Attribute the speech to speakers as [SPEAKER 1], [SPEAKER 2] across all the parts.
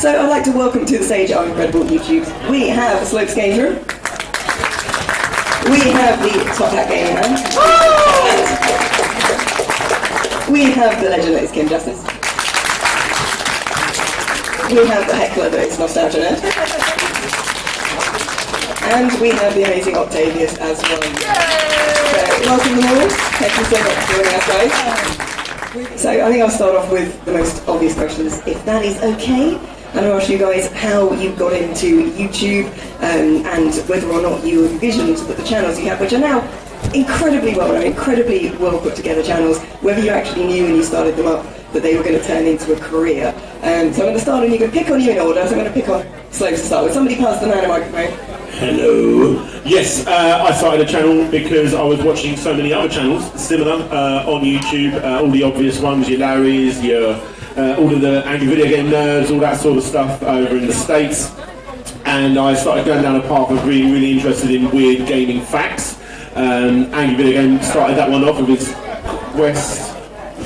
[SPEAKER 1] So I'd like to welcome to the stage our incredible YouTubes. We have Slopes Games Room. We have the Top Hat Gaming Man. We have the legend that is Kim Justice. We have the heckler that is Nostalgia Nerd. And we have the amazing Octavius as well. So welcome them all. Thank you so much for joining us, guys. So I think I'll start off with the most obvious questions, if that is okay. And I'll ask you guys how you got into YouTube and whether or not you envisioned that the channels you have, which are now incredibly well put together channels, whether you actually knew when you started them up that they were going to turn into a career. So I'm going to start, and you can pick on you in order. So I'm going to pick on Slopes to start with. Somebody pass the man a microphone.
[SPEAKER 2] Hello. Yes, I started a channel because I was watching so many other channels similar on YouTube, all the obvious ones, your Larrys, your all of the angry video game nerds, all that sort of stuff over in the States. And I started going down a path of being really interested in weird gaming facts. Angry Video Game started that one off with his Quest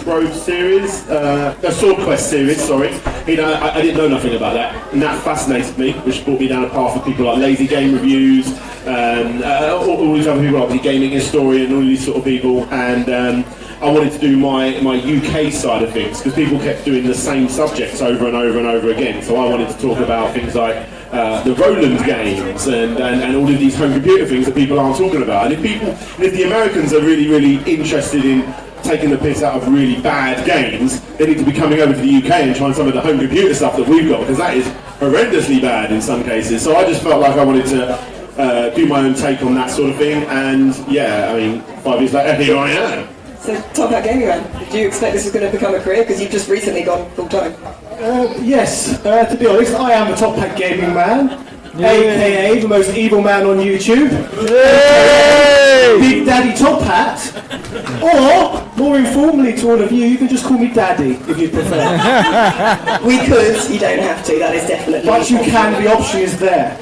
[SPEAKER 2] Road series, Sword Quest series, sorry. You know, I didn't know nothing about that, and that fascinated me, which brought me down a path of people like Lazy Game Reviews, all these other people, like the Gaming Historian, all these sort of people, and I wanted to do my UK side of things, because people kept doing the same subjects over and over and over again, so I wanted to talk about things like the Roland games and all of these home computer things that people aren't talking about. And if the Americans are really interested in taking the piss out of really bad games, they need to be coming over to the UK and trying some of the home computer stuff that we've got, because that is horrendously bad in some cases. So I just felt like I wanted to do my own take on that sort of thing, and yeah, I mean, 5 years later, here I am.
[SPEAKER 1] So, Top Hat Gaming Man, did you expect this was going to become a career? Because you've just recently gone full-time.
[SPEAKER 3] Yes, to be honest, I am the Top Hat Gaming Man, aka the most evil man on YouTube, Big Daddy Top Hat, or, more informally to all of you, you can just call me Daddy, if you prefer.
[SPEAKER 1] We could, you don't have to, that is definitely...
[SPEAKER 3] But you can, the option is there.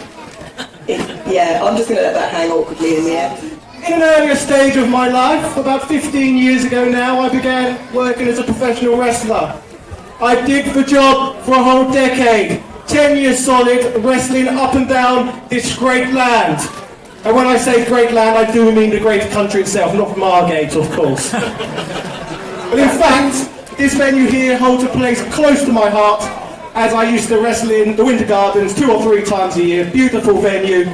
[SPEAKER 1] Yeah, I'm just going to let that hang awkwardly in the air.
[SPEAKER 3] In an earlier stage of my life, about 15 years ago now, I began working as a professional wrestler. I did the job for a whole decade, 10 years solid, wrestling up and down this great land. And when I say great land, I do mean the great country itself, not Margate, of course. But in fact, this venue here holds a place close to my heart, as I used to wrestle in the Winter Gardens 2 or 3 times a year. Beautiful venue.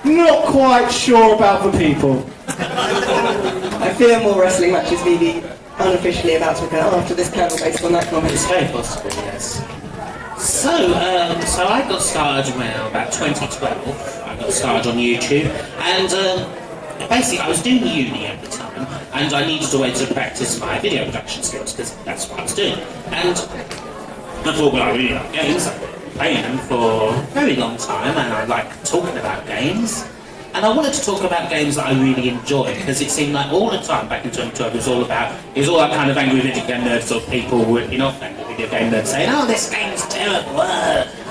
[SPEAKER 3] Not quite sure about the people.
[SPEAKER 1] I fear more wrestling matches may be unofficially about to occur after this panel based on that comment.
[SPEAKER 4] It's very possible, yes. So I got started around about 2012. I got started on YouTube, and basically I was doing uni at the time, and I needed a way to practice my video production skills, because that's what I was doing. And I thought, well, I really like games. I've been playing them for a very long time, and I like talking about games. And I wanted to talk about games that I really enjoyed, because it seemed like all the time back in 2012 it was all about kind of angry video game nerds, or people ripping off angry video game nerds saying, oh, this game's terrible.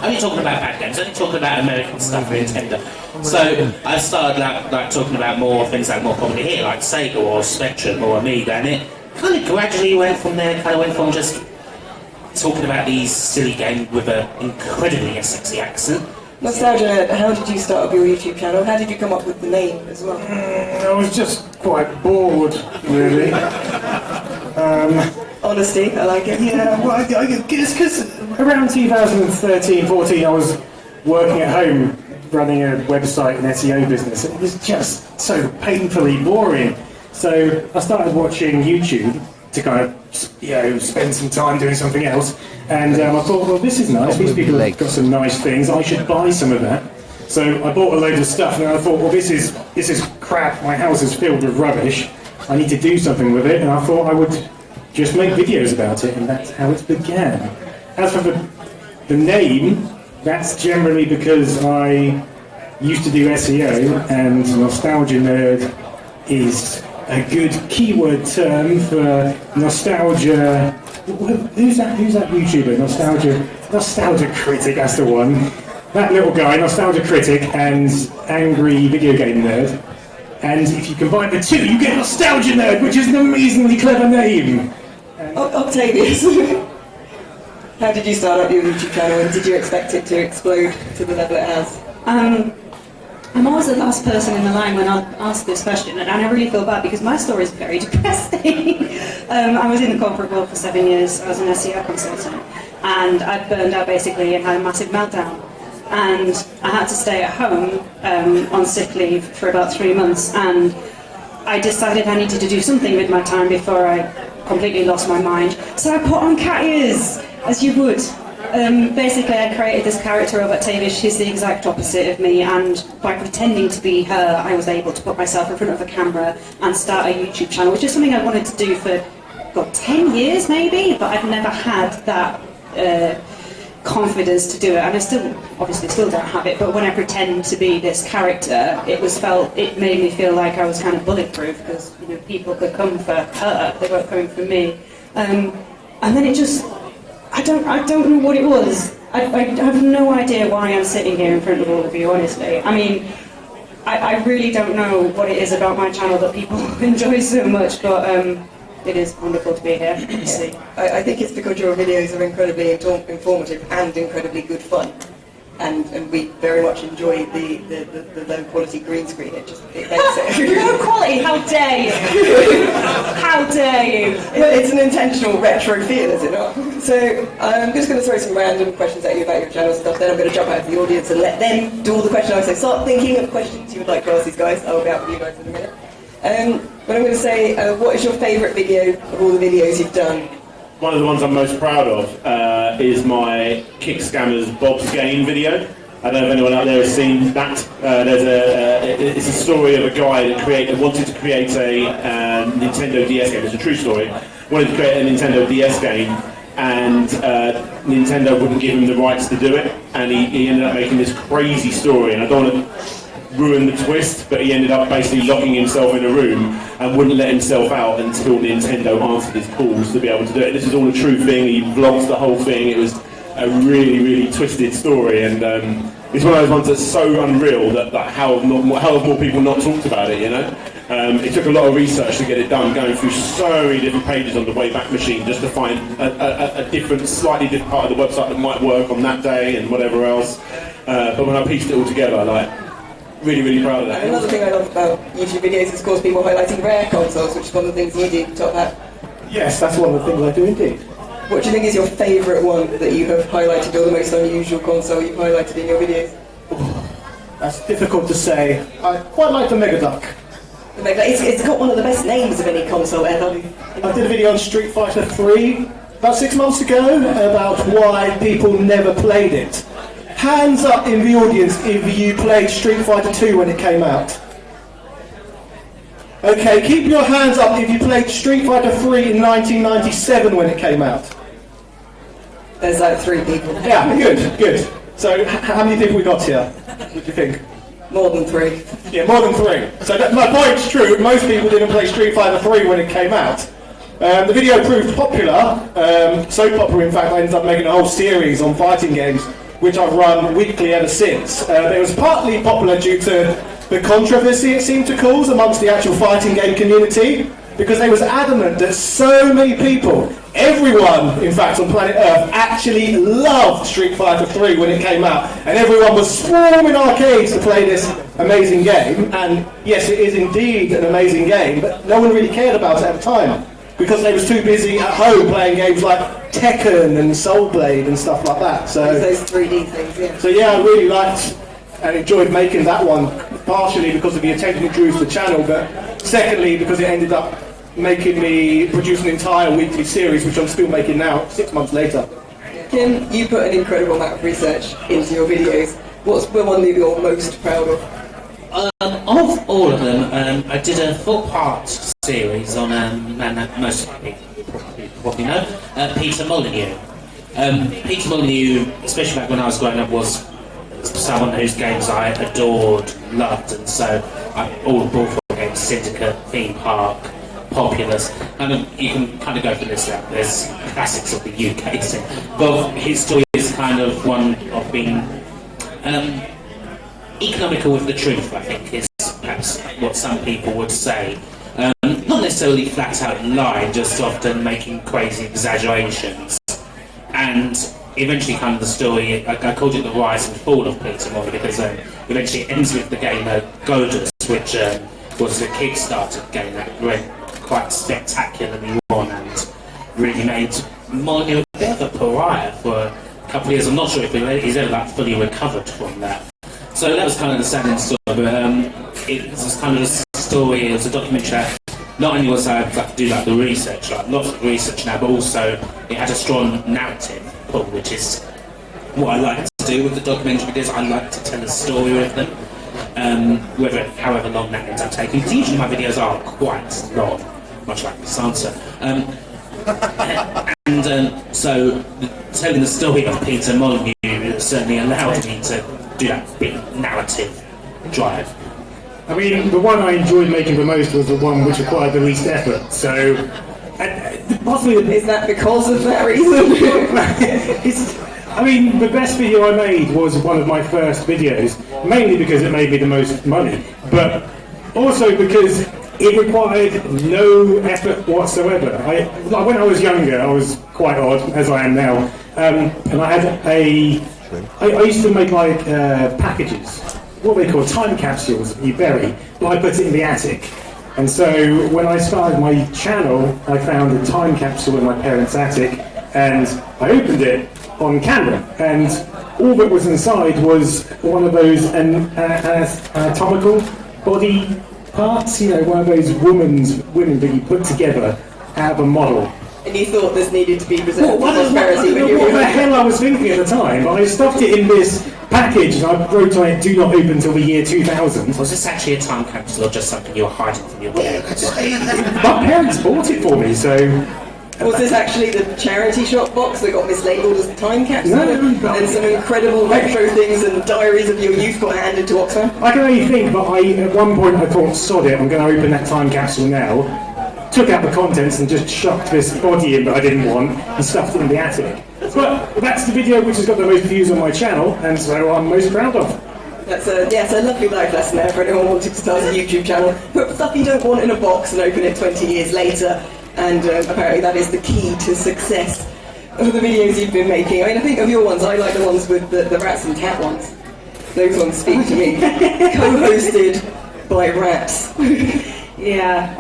[SPEAKER 4] Only talking about bad games, only talking about American stuff for Nintendo. So I started like talking about more things that are more commonly here, like Sega or Spectrum or Amiga, and it kind of gradually went from there, went from just talking about these silly games with an incredibly sexy accent.
[SPEAKER 1] Nostalgia Nerd, how did you start up your YouTube channel? How did you come up with the name as well?
[SPEAKER 3] I was just quite bored, really.
[SPEAKER 1] Honesty, I like it.
[SPEAKER 3] Yeah, well, it's because around 2013-14 I was working at home running a website and SEO business, and it was just so painfully boring. So I started watching YouTube to kind of, spend some time doing something else, and I thought, well, this is nice, these people have got some nice things, I should buy some of that. So I bought a load of stuff, and I thought, well, this is crap, my house is filled with rubbish, I need to do something with it, and I thought I would just make videos about it, and that's how it began. As for the name, that's generally because I used to do SEO, and Nostalgia Nerd is a good keyword term for nostalgia. Who's that YouTuber? Nostalgia Critic, that's the one. That little guy, Nostalgia Critic, and Angry Video Game Nerd. And if you combine the two, you get Nostalgia Nerd, which is an amazingly clever name.
[SPEAKER 1] Octavius. How did you start up your YouTube channel, and did you expect it to explode to the level it has?
[SPEAKER 5] I'm always the last person in the line when I ask this question, and I really feel bad because my story is very depressing. I was in the corporate world for 7 years. I was an SEO consultant, and I burned out basically and had a massive meltdown. And I had to stay at home on sick leave for about 3 months, and I decided I needed to do something with my time before I completely lost my mind. So I put on cat ears, as you would. Basically, I created this character of Octavia. She's the exact opposite of me, and by pretending to be her, I was able to put myself in front of a camera and start a YouTube channel, which is something I wanted to do for, 10 years maybe, but I've never had that confidence to do it, and I obviously still don't have it, but when I pretend to be this character, it made me feel like I was kind of bulletproof, because people could come for her, they weren't coming for me. And then it just, I don't know what it was. I have no idea why I'm sitting here in front of all of you, honestly. I mean, I really don't know what it is about my channel that people enjoy so much, but it is wonderful to be here, obviously.
[SPEAKER 1] I think it's because your videos are incredibly informative and incredibly good fun. And we very much enjoy the low quality green screen. It makes it
[SPEAKER 5] Low quality? How dare you? How dare you?
[SPEAKER 1] It's an intentional retro feel, is it not? So I'm just going to throw some random questions at you about your channel stuff. Then I'm going to jump out to the audience and let them do all the questions. I say, start thinking of questions you would like to ask these guys. I'll be out with you guys in a minute. But I'm going to say, what is your favourite video of all the videos you've done?
[SPEAKER 2] One of the ones I'm most proud of is my Kick Scammers Bob's Game video. I don't know if anyone out there has seen that. It's a story of a guy that wanted to create a Nintendo DS game. It's a true story. Wanted to create a Nintendo DS game, and Nintendo wouldn't give him the rights to do it, and he ended up making this crazy story. And I don't want to ruin the twist, but he ended up basically locking himself in a room and wouldn't let himself out until Nintendo answered his calls to be able to do it. This is all a true thing. He vlogs the whole thing. It was a really, really twisted story, and it's one of those ones that's so unreal that how have more people not talked about it, It took a lot of research to get it done, going through so many different pages on the Wayback Machine just to find a slightly different part of the website that might work on that day and whatever else. But when I pieced it all together, really, really proud of that.
[SPEAKER 1] And another thing I love about YouTube videos is, of course, people highlighting rare consoles, which is one of the things you do, top hat.
[SPEAKER 3] Yes, that's one of the things I do indeed.
[SPEAKER 1] What do you think is your favourite one that you have highlighted, or the most unusual console you've highlighted in your videos?
[SPEAKER 3] That's difficult to say. I quite like the Mega Duck.
[SPEAKER 1] It's got one of the best names of any console ever.
[SPEAKER 3] I did a video on Street Fighter 3 about 6 months ago about why people never played it. Hands up in the audience if you played Street Fighter 2 when it came out. Okay, keep your hands up if you played Street Fighter 3 in 1997 when it came out.
[SPEAKER 1] There's like 3 people.
[SPEAKER 3] Yeah, good. So, how many people we got here? What do you think?
[SPEAKER 1] More than 3.
[SPEAKER 3] Yeah, more than 3. So my point's true. Most people didn't play Street Fighter 3 when it came out. The video proved popular. So popular, in fact, I ended up making a whole series on fighting games, which I've run weekly ever since. It was partly popular due to the controversy it seemed to cause amongst the actual fighting game community, because they was adamant that so many people, everyone in fact on planet Earth, actually loved Street Fighter 3 when it came out, and everyone was swarming arcades to play this amazing game. And yes, it is indeed an amazing game, but no one really cared about it at the time, because they was too busy at home playing games like Tekken and Soul Blade and stuff like that. So
[SPEAKER 1] those 3D things, yeah.
[SPEAKER 3] So yeah, I really liked and enjoyed making that one, partially because of the attention it drew to the channel, but secondly because it ended up making me produce an entire weekly series, which I'm still making now, 6 months later.
[SPEAKER 1] Kim, you put an incredible amount of research into your videos. What's the one that you're most proud of?
[SPEAKER 4] Of all of them, I did a 4-part series on, most people probably know, Peter Molyneux. Peter Molyneux, especially back when I was growing up, was someone whose games I adored, loved, and so all the ball games, Syndicate, Theme Park, Populous, and you can kind of go for this. There's classics of the UK scene, but his story is kind of one of being economical with the truth, I think, is perhaps what some people would say. Not necessarily flat out lying, just often making crazy exaggerations. and eventually kind of the story, I called it the rise and fall of Peter Molyneux because eventually it ends with the game Godus, which was a Kickstarter game that went quite spectacularly on and really made Molyneux a bit of a pariah for a couple of years. I'm not sure if he's ever like fully recovered from that. So that was kind of the sad story, but it was kind of a story, it was a documentary that not only was I had to do like the research, like lots of research now, but also it had a strong narrative pull, which is what I like to do with the documentary, because I like to tell a story with them, however long that ends up taking. Because usually my videos are quite long, much like this answer. So telling the story of Peter Molyneux certainly allowed me to do that big narrative drive.
[SPEAKER 3] I mean, the one I enjoyed making the most was the one which required the least effort. So, possibly
[SPEAKER 1] Is that because of that reason?
[SPEAKER 3] I mean, the best video I made was one of my first videos, mainly because it made me the most money, but also because it required no effort whatsoever. Like when I was younger, I was quite odd, as I am now, and I had I used to make like packages, what they call time capsules that you bury, but I put it in the attic. And so when I started my channel, I found a time capsule in my parents' attic, and I opened it on camera, and all that was inside was one of those anatomical body parts, you know, one of those women that you put together out of a model.
[SPEAKER 1] And you thought this needed to be preserved for
[SPEAKER 3] What
[SPEAKER 1] prosperity when you
[SPEAKER 3] the
[SPEAKER 1] were
[SPEAKER 3] hell I was thinking at the time, but I stuffed it in this package and I wrote on it, do not open until the year 2000.
[SPEAKER 4] Was this actually a time capsule or just something you were hiding from your parents?
[SPEAKER 3] My parents bought it for me, so...
[SPEAKER 1] Was this actually the charity shop box that got mislabeled as a time capsule?
[SPEAKER 3] No.
[SPEAKER 1] And some incredible retro things and diaries of your youth got handed to Oxfam?
[SPEAKER 3] I can only think, but at one point I thought, sod it, I'm going to open that time capsule now. Took out the contents and just shoved this body in that I didn't want and stuffed it in the attic. But that's the video which has got the most views on my channel, and so I'm most proud of.
[SPEAKER 1] That's a lovely life lesson there for anyone wanting to start a YouTube channel. Put stuff you don't want in a box and open it 20 years later, and apparently that is the key to success of the videos you've been making. I mean, I think of your ones, I like the ones with the rats and cat ones. Those ones speak to me. Co-hosted by rats.
[SPEAKER 5] Yeah,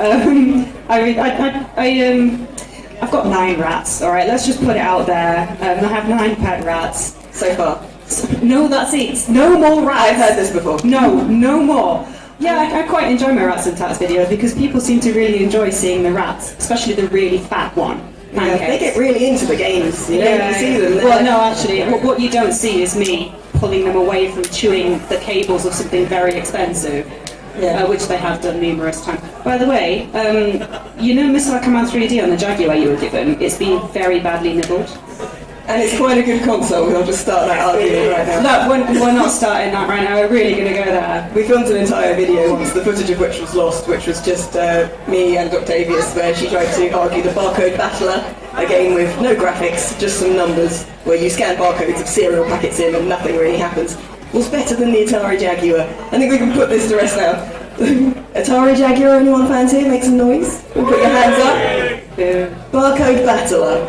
[SPEAKER 5] I've got 9 rats, alright, let's just put it out there. I have 9 pet rats.
[SPEAKER 1] So far.
[SPEAKER 5] No, that's it. No more rats.
[SPEAKER 1] I've heard this before.
[SPEAKER 5] No more. Yeah, I quite enjoy my rats and tats videos because people seem to really enjoy seeing the rats, especially the really fat one.
[SPEAKER 1] Yeah, they get really into the games, you know, you see them.
[SPEAKER 5] Well, no, actually, what you don't see is me pulling them away from chewing the cables of something very expensive.
[SPEAKER 1] Yeah.
[SPEAKER 5] Which they have done numerous times. By the way, you know Missile Command 3D on the Jaguar you were given? It's been very badly nibbled.
[SPEAKER 1] And it's quite a good console, we'll just start that argument right now.
[SPEAKER 5] No, we're not starting that right now, we're really going to go there.
[SPEAKER 1] We filmed an entire video once, the footage of which was lost, which was just me and Octavius, where she tried to argue the barcode battler, a game with no graphics, just some numbers, where you scan barcodes of cereal packets in and nothing really happens. Was better than the Atari Jaguar. I think we can put this to rest now. Atari Jaguar, anyone fans here? Make some noise. We'll put your hands up. Barcode battler.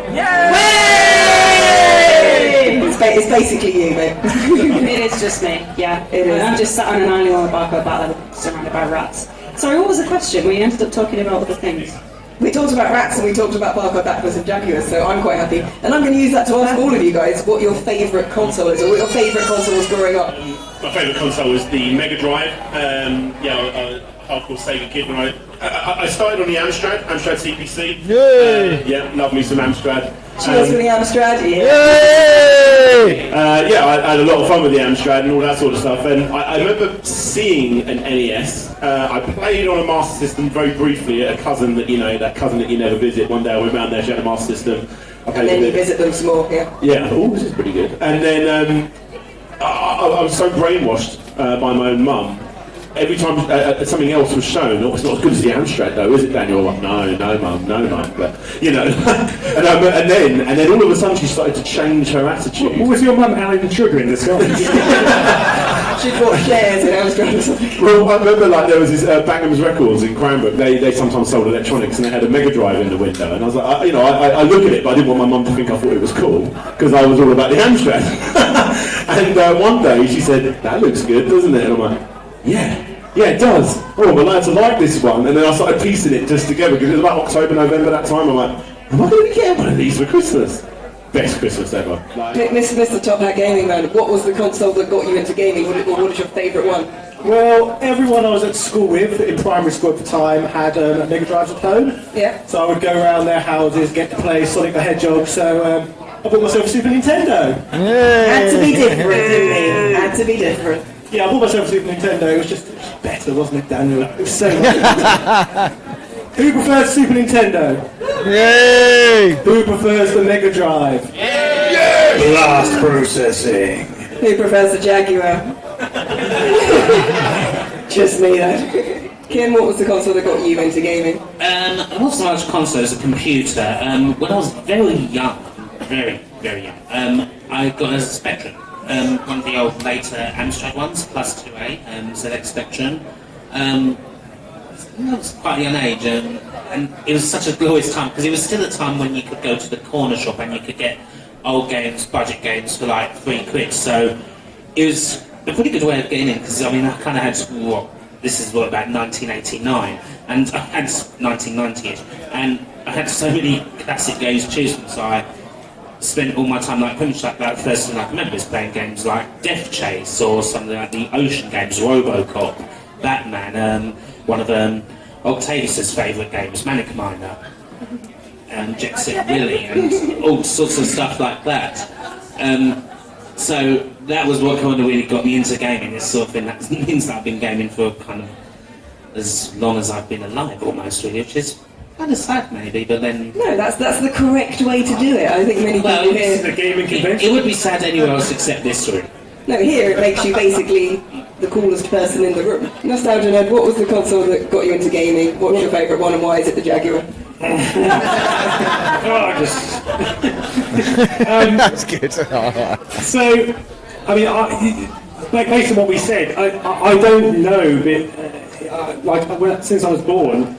[SPEAKER 1] It's basically you, mate.
[SPEAKER 5] It is just me, yeah.
[SPEAKER 1] It is.
[SPEAKER 5] I'm just sat on an island on a barcode battler surrounded by rats. Sorry, what was the question? We ended up talking about other things.
[SPEAKER 1] We talked about rats and we talked about barcode battlers and Jaguars, so I'm quite happy. And I'm going to use that to ask all of you guys what your favourite console is, or what your favourite console was growing up.
[SPEAKER 2] My favourite console was the Mega Drive. I'm a hardcore Sega kid. When I started on the Amstrad CPC.
[SPEAKER 6] Yay!
[SPEAKER 2] Yeah, love me some Amstrad.
[SPEAKER 1] Cheers for the Amstrad.
[SPEAKER 2] I had a lot of fun with the Amstrad and all that sort of stuff. And I remember seeing an NES. I played on a Master System very briefly at a cousin that you never visit. One day I went round there, she had a Master System.
[SPEAKER 1] And then you visit them some more, yeah.
[SPEAKER 2] Yeah, oh, this is pretty good. And then I was so brainwashed by my own mum. Every time something else was shown, it's not as good as the Amstrad though, is it, Daniel? I'm like, no, mum. But, you know, and then all of a sudden she started to change her attitude.
[SPEAKER 3] What was your mum Alan Sugar in disguise?
[SPEAKER 1] She'd bought shares in Amstrad or something.
[SPEAKER 2] Well, I remember like there was this Bangham's Records in Cranbrook. They sometimes sold electronics, and they had a Mega Drive in the window. And I was like, I look at it, but I didn't want my mum to think I thought it was cool because I was all about the Amstrad. And one day she said, "That looks good, doesn't it?" And I'm like, "Yeah, it does. Oh, my lads will like this one." And then I started piecing it just together because it was about October, November that time. I'm like, "Am I going to be getting one of these for Christmas?" Best Christmas ever. Like,
[SPEAKER 1] Mr. Top Hat Gaming Man, what was the console that got you into gaming? What is your favourite one?
[SPEAKER 6] Well, everyone I was at school with, in primary school at the time, had Mega Drives at home.
[SPEAKER 1] Yeah.
[SPEAKER 6] So I would go around their houses, get to play Sonic the Hedgehog, so I bought myself a Super Nintendo.
[SPEAKER 1] Had to be different, didn't it? Had to be different.
[SPEAKER 6] Yeah, I bought myself a Super Nintendo, it was just better, wasn't it, Daniel? It was so much. Who prefers Super Nintendo?
[SPEAKER 7] Yay!
[SPEAKER 6] Who prefers the Mega Drive?
[SPEAKER 7] Yay!
[SPEAKER 6] Blast processing.
[SPEAKER 1] Who prefers the Jaguar? Just me then. Kim, what was the console that got you into gaming?
[SPEAKER 4] It wasn't so much a console, it was a computer. When I was very young, very young, I got a Spectrum. One of the old later Amstrad ones, plus 2A, ZX Spectrum. I was quite a young age, and it was such a glorious time because it was still a time when you could go to the corner shop and you could get old games, budget games for like £3. So it was a pretty good way of getting in because I kind of had about 1989, and I had 1990ish, and I had so many classic games to choose from. So I spent all my time pretty much the first thing I can remember is playing games like Death Chase or something like the Ocean games, RoboCop, Batman, one of Octavius's favourite games, Manic Miner, Jet Set Willy, and all sorts of stuff like that. So that was what kind of really got me into gaming. This sort of thing that means that I've been gaming for kind of as long as I've been alive, almost, really, which is kind of sad, maybe. But then
[SPEAKER 1] No, that's the correct way to do it. I think many people here.
[SPEAKER 3] The gaming convention.
[SPEAKER 4] it would be sad anywhere else except this room.
[SPEAKER 1] No, here it makes you basically the coolest person in the room. Nostalgia Ned, what was the console that got you into gaming? What was your favourite one, and why is it the Jaguar?
[SPEAKER 7] That's good.
[SPEAKER 3] So, based on what we said, I don't know, but since I was born,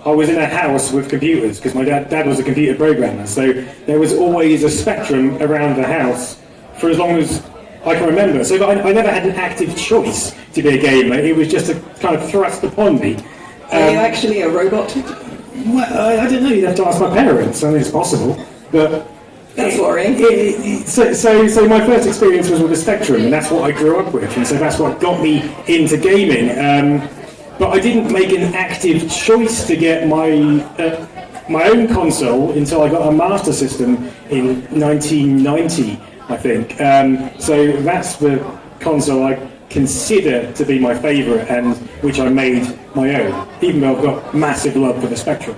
[SPEAKER 3] I was in a house with computers because my dad was a computer programmer. So there was always a Spectrum around the house for as long as I can remember. So I never had an active choice to be a gamer. It was just a kind of thrust upon me.
[SPEAKER 1] Are you actually a robot?
[SPEAKER 3] Well, I don't know. You'd have to ask my parents. I mean, it's possible, but.
[SPEAKER 1] That's worrying.
[SPEAKER 3] So my first experience was with a Spectrum, and that's what I grew up with, and so that's what got me into gaming. But I didn't make an active choice to get my own console until I got a Master System in 1990, I think. So that's the console I consider to be my favourite, and which I made my own, even though I've got massive love for the Spectrum.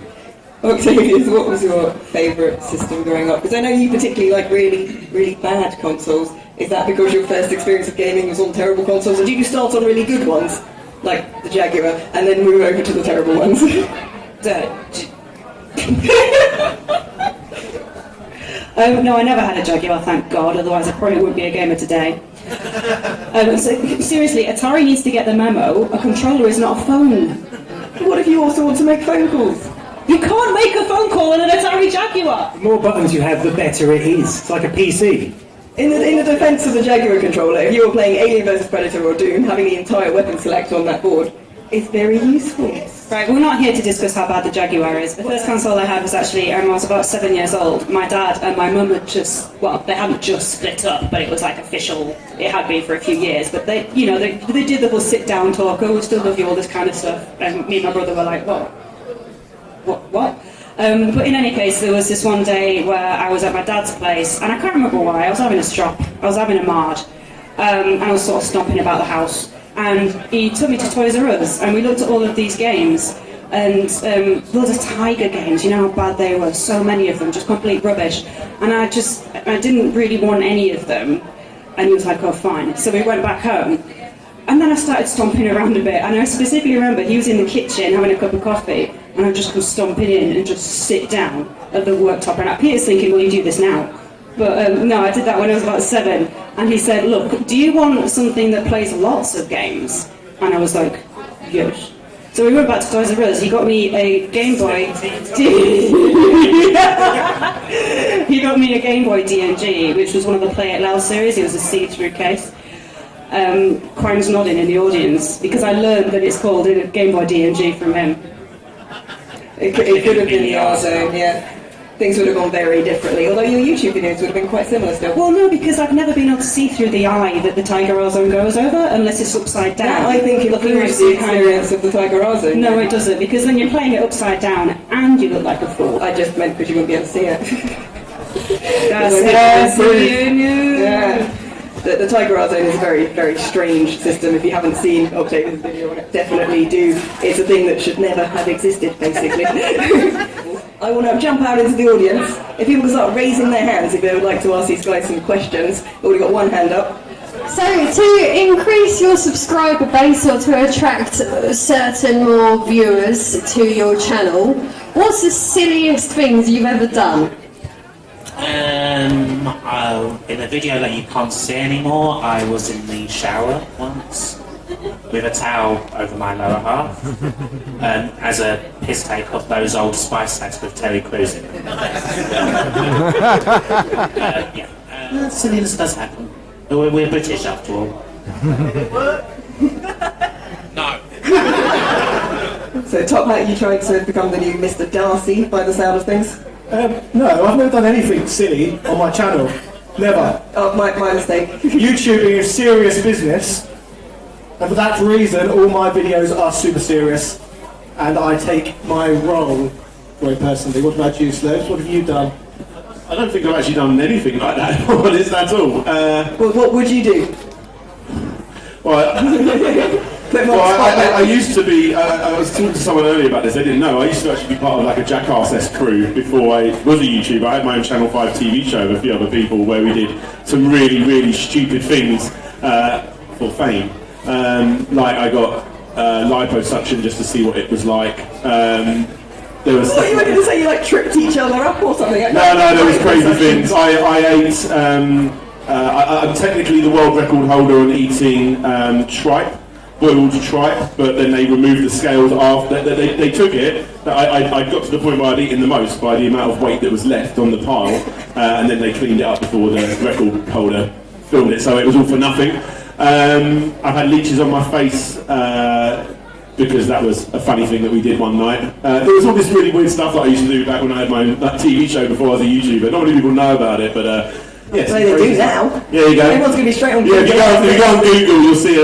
[SPEAKER 1] Octavius, what was your favourite system growing up? Because I know you particularly like really bad consoles. Is that because your first experience of gaming was on terrible consoles, or did you start on really good ones, like the Jaguar, and then move over to the terrible ones?
[SPEAKER 5] No, I never had a Jaguar, thank God, otherwise I probably wouldn't be a gamer today. So, seriously, Atari needs to get the memo. A controller is not a phone.
[SPEAKER 1] What if you also want to make phone calls?
[SPEAKER 5] You can't make a phone call on an Atari Jaguar!
[SPEAKER 3] The more buttons you have, the better it is. It's like a PC.
[SPEAKER 1] In the defence of the Jaguar controller, if you were playing Alien vs Predator or Doom, having the entire weapon select on that board is very useful.
[SPEAKER 5] Right, we're not here to discuss how bad the Jaguar is. The first console I had was actually, I was about 7 years old. My dad and my mum had they hadn't just split up, but it was like official. It had been for a few years, but they did the whole sit-down talk, oh, we still love you, all this kind of stuff. And me and my brother were like, what? But in any case, there was this one day where I was at my dad's place, and I can't remember why. I was having a strop. I was having a marge. And I was sort of stomping about the house. And he took me to Toys R Us, and we looked at all of these games, and loads of Tiger games, you know how bad they were, so many of them, just complete rubbish. And I didn't really want any of them. And he was like, oh, fine. So we went back home. And then I started stomping around a bit, and I specifically remember he was in the kitchen having a cup of coffee, and I just come stomping in and just sit down at the worktop. And Peter's thinking, well, you do this now. But no, I did that when I was about 7. And he said, look, do you want something that plays lots of games? And I was like, yes. So we went back to Toys R Us. He got me a Game Boy. He got me a Game Boy DNG, which was one of the Play It Loud series. It was a see-through case. Crime's nodding in the audience because I learned that it's called a Game Boy DNG from him.
[SPEAKER 1] It could have been the R-Zone, yeah. Things would have gone very differently, although your YouTube videos would have been quite similar still.
[SPEAKER 5] Well, no, because I've never been able to see through the eye that the Tiger R-Zone goes over unless it's upside down.
[SPEAKER 1] That, I think, improves the experience of the Tiger R-Zone.
[SPEAKER 5] No, it doesn't, because then you're playing it upside down and you look like a fool.
[SPEAKER 1] I just meant because you wouldn't be able to see it.
[SPEAKER 5] That's it.
[SPEAKER 1] Yeah. The Tiger R-Zone is a very, very strange system. If you haven't seen Octavia's video on it, definitely do. It's a thing that should never have existed, basically. I want to jump out into the audience. If people can start raising their hands if they would like to ask these guys some questions. We've already got one hand up.
[SPEAKER 8] So, to increase your subscriber base or to attract certain more viewers to your channel, what's the silliest things you've ever done?
[SPEAKER 4] In a video that you can't see anymore, I was in the shower once with a towel over my lower half as a piss take of those old Spice hats with Terry Crews in them. Silliness does happen. We're British after all. No.
[SPEAKER 1] So, Top Hat, you tried to become the new Mr. Darcy by the sound of things?
[SPEAKER 6] No, I've never done anything silly on my channel. Never.
[SPEAKER 1] Oh, my mistake.
[SPEAKER 6] YouTubing is serious business, and for that reason, all my videos are super serious, and I take my role very personally. What about you, Slopes? What have you done?
[SPEAKER 2] I don't think I've actually done anything like that, if I'm honest, at all.
[SPEAKER 1] Well, what would you do?
[SPEAKER 2] I used to be, I was talking to someone earlier about this, they didn't know, I used to actually be part of like a Jackass crew before I was a YouTuber. I had my own Channel 5 TV show with a few other people where we did some really, really stupid things for fame. Like I got liposuction just to see what it was like. There was
[SPEAKER 1] you were going to say you like tripped each other up or something?
[SPEAKER 2] No, there was crazy things. I ate, I'm technically the world record holder on eating tripe. Boiled tripe, but then they removed the scales after. They took it. I got to the point where I'd eaten the most by the amount of weight that was left on the pile, and then they cleaned it up before the record holder filmed it, so it was all for nothing. I've had leeches on my face because that was a funny thing that we did one night. There was all this really weird stuff that I used to do back when I had my own TV show before I was a YouTuber. Not many people know about it, but yes,
[SPEAKER 1] they do now.
[SPEAKER 2] Yeah, you go.
[SPEAKER 1] Everyone's going to be straight on Google.
[SPEAKER 2] Yeah, if you go on Google, you'll see,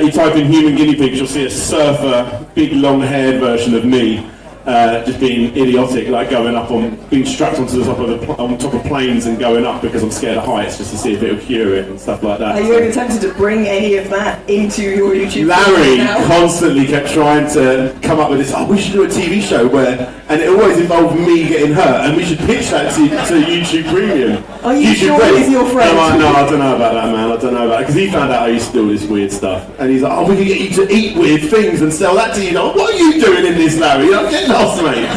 [SPEAKER 2] you type in human guinea pigs, you'll see a surfer, big long-haired version of me, just being idiotic, like going up on, being strapped onto the top of on top of planes and going up because I'm scared of heights, just to see if it'll cure it and stuff like that.
[SPEAKER 1] Are you ever tempted to bring any of that into your YouTube?
[SPEAKER 2] Larry constantly kept trying to come up with this, we should do a TV show where, and it always involved me getting hurt, and we should pitch that to YouTube Premium.
[SPEAKER 1] Are you sure he's your friend?
[SPEAKER 2] No, I don't know about that, man. I don't know about it, because he found out I used to do all this weird stuff, and he's like, we can get you to eat weird things and sell that to you. Like, what are you doing in this, Larry? You're getting lost, mate.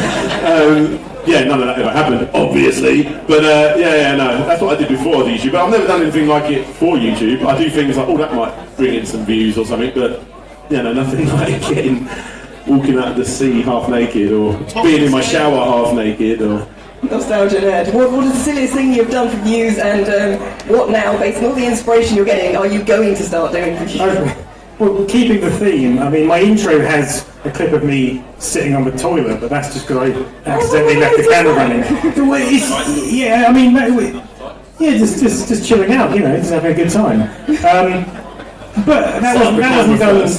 [SPEAKER 2] Yeah, none of that ever happened, obviously. But no, that's what I did before I was YouTube. But I've never done anything like it for YouTube. I do things like, that might bring in some views or something, but nothing like walking out of the sea half naked, or being in my shower half naked, or...
[SPEAKER 1] Nostalgia nerd. What is the silliest thing you've done for views, and what now, based on all the inspiration you're getting, are you going to start doing for views?
[SPEAKER 3] Well, keeping the theme, I mean, my intro has a clip of me sitting on the toilet, but that's just because I accidentally left the camera running. Just chilling out, just having a good time. But that wasn't done.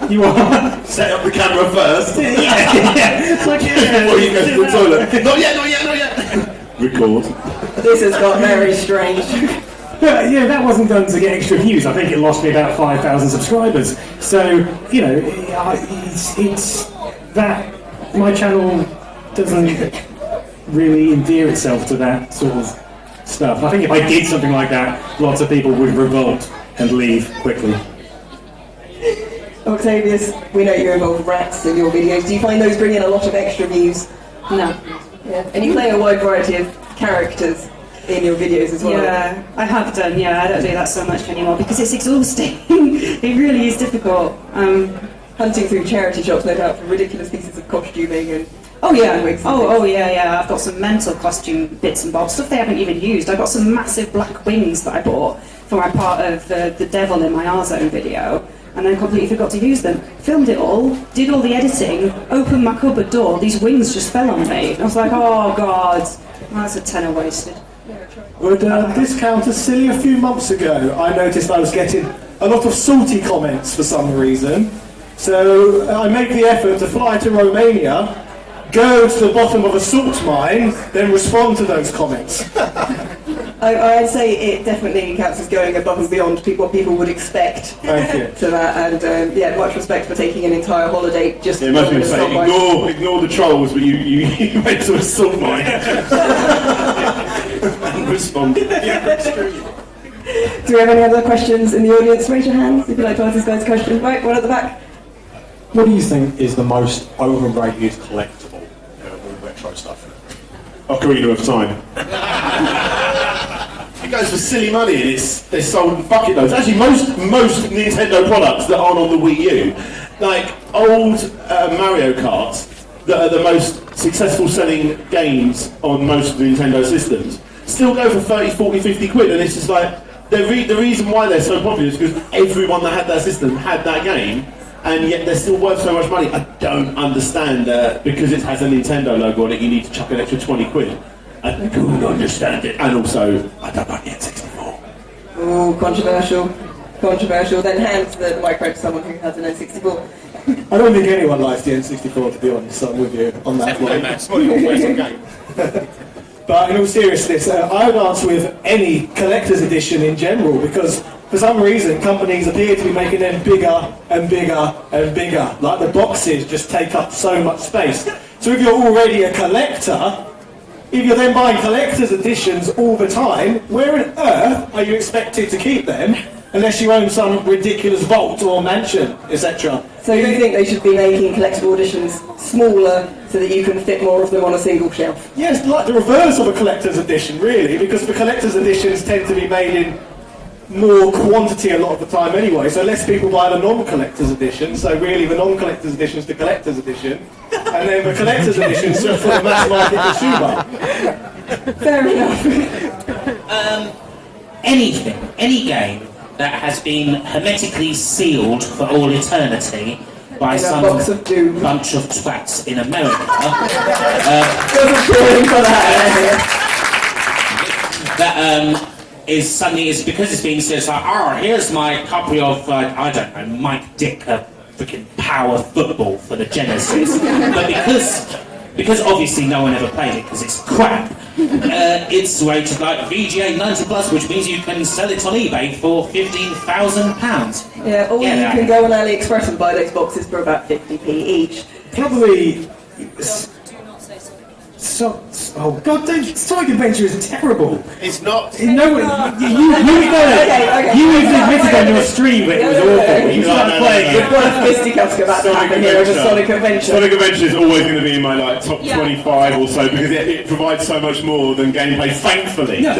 [SPEAKER 3] You are
[SPEAKER 2] set up the camera first.
[SPEAKER 3] It's like,
[SPEAKER 2] before you go to the toilet. Not yet. Record.
[SPEAKER 1] This has got very strange.
[SPEAKER 3] But that wasn't done to get extra views. I think it lost me about 5,000 subscribers. So, it's that my channel doesn't really endear itself to that sort of stuff. I think if I did something like that, lots of people would revolt and leave quickly.
[SPEAKER 1] Octavius, we know you involve rats in your videos. Do you find those bring in a lot of extra views?
[SPEAKER 5] No.
[SPEAKER 1] Yeah. And you play a wide variety of characters. in your videos as well.
[SPEAKER 5] Yeah, I have done. Yeah, I don't do that so much anymore because it's exhausting. It really is difficult.
[SPEAKER 1] Hunting through charity shops, no doubt, for ridiculous pieces of costuming and
[SPEAKER 5] Oh yeah,
[SPEAKER 1] wigs and
[SPEAKER 5] oh
[SPEAKER 1] things.
[SPEAKER 5] yeah. I've got some mental costume bits and bobs, stuff they haven't even used. I got some massive black wings that I bought for my part of the devil in my R-Zone video, and then completely forgot to use them. Filmed it all, did all the editing, opened my cupboard door, these wings just fell on me. I was like, oh god, that's a tenner wasted.
[SPEAKER 6] Would this count as silly? A few months ago, I noticed I was getting a lot of salty comments for some reason. So I make the effort to fly to Romania, go to the bottom of a salt mine, then respond to those comments.
[SPEAKER 1] I'd say it definitely counts as going above and beyond what people would expect
[SPEAKER 6] Thank you.
[SPEAKER 1] to that, and yeah, much respect for taking an entire holiday just
[SPEAKER 2] Yeah,
[SPEAKER 1] to
[SPEAKER 2] most
[SPEAKER 1] film
[SPEAKER 2] people
[SPEAKER 1] in a
[SPEAKER 2] say,
[SPEAKER 1] stop mine.
[SPEAKER 2] ignore the trolls, but you went to a salt mine. And responded.
[SPEAKER 1] Do we have any other questions in the audience? Raise your hands if you'd like to ask this guy's question. Right, one at the back.
[SPEAKER 9] What do you think is the most overrated collectible with retro stuff?
[SPEAKER 2] Ocarina of Time. It goes for silly money and they're sold in bucket loads. Actually, most Nintendo products that aren't on the Wii U, like old Mario Karts, that are the most successful selling games on most of the Nintendo systems, still go for 30, 40, 50 quid, and it's just like, the reason why they're so popular is because everyone that had that system had that game, and yet they're still worth so much money. I don't understand because it has a Nintendo logo on it, you need to chuck an extra 20 quid. I don't understand it. And also, I don't like the N64.
[SPEAKER 1] Oh, controversial. Then hand the microphone to someone who has an N64.
[SPEAKER 6] I don't think anyone likes the N64, to be honest, so I'm with you on that one. But in all seriousness, I would answer with any collector's edition in general, because for some reason companies appear to be making them bigger and bigger and bigger. Like the boxes just take up so much space. So if you're already a collector, if you're then buying collector's editions all the time, where on earth are you expected to keep them unless you own some ridiculous vault or mansion, etc.?
[SPEAKER 1] So you think they should be making collectible editions smaller so that you can fit more of them on a single shelf?
[SPEAKER 6] Yes, like the reverse of a collector's edition, really, because the collector's editions tend to be made in more quantity a lot of the time anyway, so less people buy the non-collector's edition, so really the non-collector's edition is the collector's edition, and then the collector's edition is just for the mass market consumer.
[SPEAKER 1] Fair enough.
[SPEAKER 4] Any game that has been hermetically sealed for all eternity by
[SPEAKER 1] In a
[SPEAKER 4] some
[SPEAKER 1] box of doom.
[SPEAKER 4] bunch of twats in America
[SPEAKER 1] Doesn't fall in for that.
[SPEAKER 4] is suddenly, is because it's being said, it's like, oh, here's my copy of, I don't know, Mike Dick, freaking Power Football for the Genesis. But because obviously no one ever played it because it's crap, it's rated like VGA 90 plus, which means you can sell it on eBay for £15,000.
[SPEAKER 1] Yeah, or you can go on AliExpress and buy those boxes for about 50p each.
[SPEAKER 3] Probably. Oh God! Sonic Adventure is terrible.
[SPEAKER 7] It's not.
[SPEAKER 3] No, you even admitted on your stream that it was awful. You started playing
[SPEAKER 1] We've
[SPEAKER 3] it.
[SPEAKER 1] got a fisticuffs about to happen here over Sonic Adventure.
[SPEAKER 2] Sonic Adventure is always going to be in my top 25 or so because it provides so much more than gameplay, thankfully.
[SPEAKER 3] No.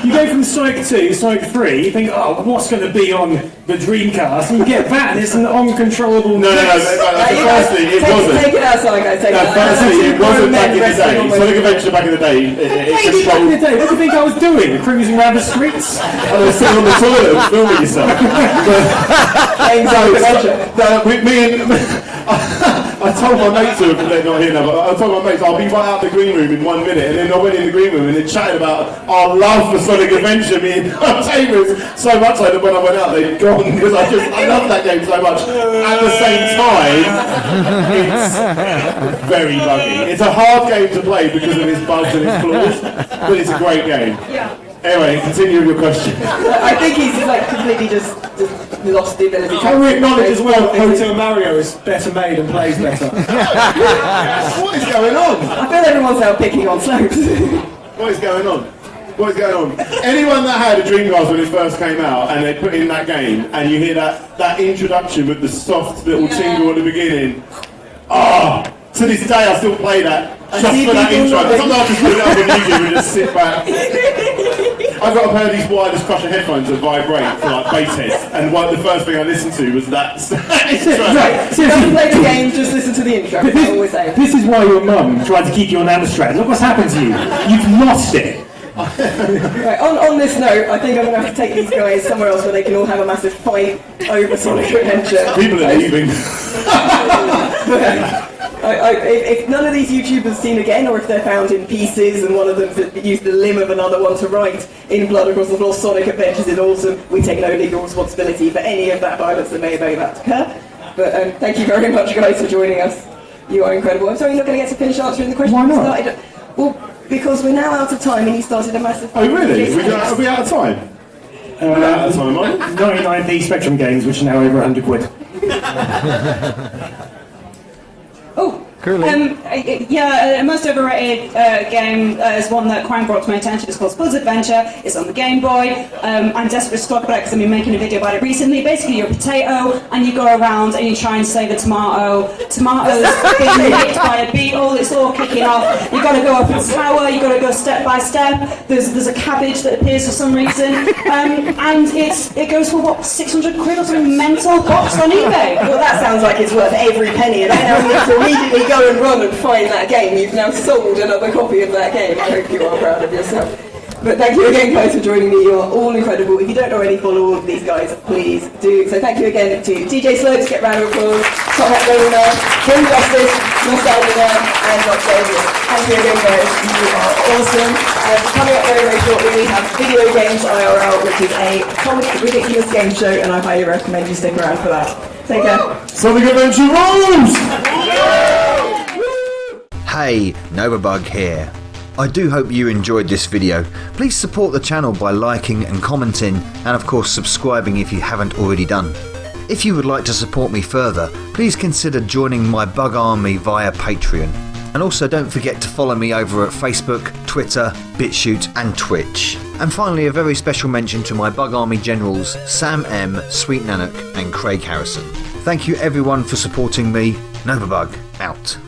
[SPEAKER 3] You go from Sonic 2, Sonic 3, you think, oh, what's going to be on the Dreamcast? And you get that, and it's an uncontrollable.
[SPEAKER 2] No, that's the first thing. It wasn't.
[SPEAKER 1] Take it outside, guys. Take it outside.
[SPEAKER 2] Firstly, it wasn't back in the day. Sonic Adventure back in the day,
[SPEAKER 3] Maybe back in the day, what do you think I was doing? Cruising around the streets?
[SPEAKER 2] I was sitting on the toilet and filming yourself. I told my mates who they're not here now, but I told my mates I'll be right out the green room in 1 minute, and then I went in the green room and they chatted about our love for Sonic Adventure. Me and my tamers so much so that when I went out they'd gone because I love that game so much. At the same time, it's very buggy. It's a hard game to play because of its bugs and its flaws, but it's a great game.
[SPEAKER 1] Yeah.
[SPEAKER 2] Anyway, continue with your question.
[SPEAKER 1] I think he's like completely just lost the ability to...
[SPEAKER 6] I will acknowledge as well that Hotel Mario is better made and plays better.
[SPEAKER 2] What is going on?
[SPEAKER 1] I feel everyone's out picking on slopes.
[SPEAKER 2] What is going on? What is going on? Anyone that had a Dreamcast when it first came out and they put in that game and you hear that introduction with the soft little tingle at the beginning, to this day I still play that Just for that intro. Sometimes I just put it up on YouTube and just sit back. I got a pair of these wireless crusher headphones that vibrate for like bass heads, and the first thing I listened to was that intro.
[SPEAKER 1] Right, don't play the game, just listen to the intro. I always say.
[SPEAKER 3] This is why your mum tried to keep you on Amstrad. Look what's happened to you. You've lost it.
[SPEAKER 1] Right, on this note, I think I'm going to have to take these guys somewhere else where they can all have a massive fight over Sonic Adventure.
[SPEAKER 2] People are leaving.
[SPEAKER 1] If none of these YouTubers seen again, or if they're found in pieces and one of them used the limb of another one to write in blood across the floor, Sonic Adventures is awesome. We take no legal responsibility for any of that violence that may have about to occur. But thank you very much, guys, for joining us. You are incredible. I'm sorry you're not going to get to finish answering the question.
[SPEAKER 3] Why not?
[SPEAKER 1] Well, because we're now out of time and you started a massive...
[SPEAKER 2] Oh, really? Are we out of time? We're out of time, aren't we?
[SPEAKER 3] 99p Spectrum games, which are now over 100 quid.
[SPEAKER 1] Oh,
[SPEAKER 5] a most overrated game is one that Quang brought to my attention. It's called Spud's Adventure. It's on the Game Boy. I'm desperate to talk about it because I've been making a video about it recently. Basically, you're a potato and you go around and you try and save a tomato. Tomato's being licked by a beetle. It's all kicking off. You've got to go up a tower. You've got to go step by step. There's a cabbage that appears for some reason, and it goes for what, 600 quid or something mental box on eBay.
[SPEAKER 1] well, that sounds like it's worth every penny, and I now need to immediately go and run and find that game. You've now sold another copy of that game. I hope you are proud of yourself. But thank you again, guys, for joining me. You are all incredible. If you don't already follow all of these guys, please do. So thank you again to TJ Slopes, get a round of applause, Top Hat Donor, Jim Justice, Nostalgia, and Octavia. Thank you again, guys. You are awesome. And coming up very, very shortly, we have Video Games IRL, which is a comic ridiculous game show, and I highly recommend you stick around for that. Take care.
[SPEAKER 2] Sonic Adventure rules!
[SPEAKER 7] Hey, Novabug here. I do hope you enjoyed this video. Please support the channel by liking and commenting, and of course subscribing if you haven't already done. If you would like to support me further, please consider joining my Bug Army via Patreon. And also don't forget to follow me over at Facebook, Twitter, BitChute and Twitch. And finally, a very special mention to my Bug Army generals Sam M, Sweet Nanook and Craig Harrison. Thank you everyone for supporting me. Novabug out.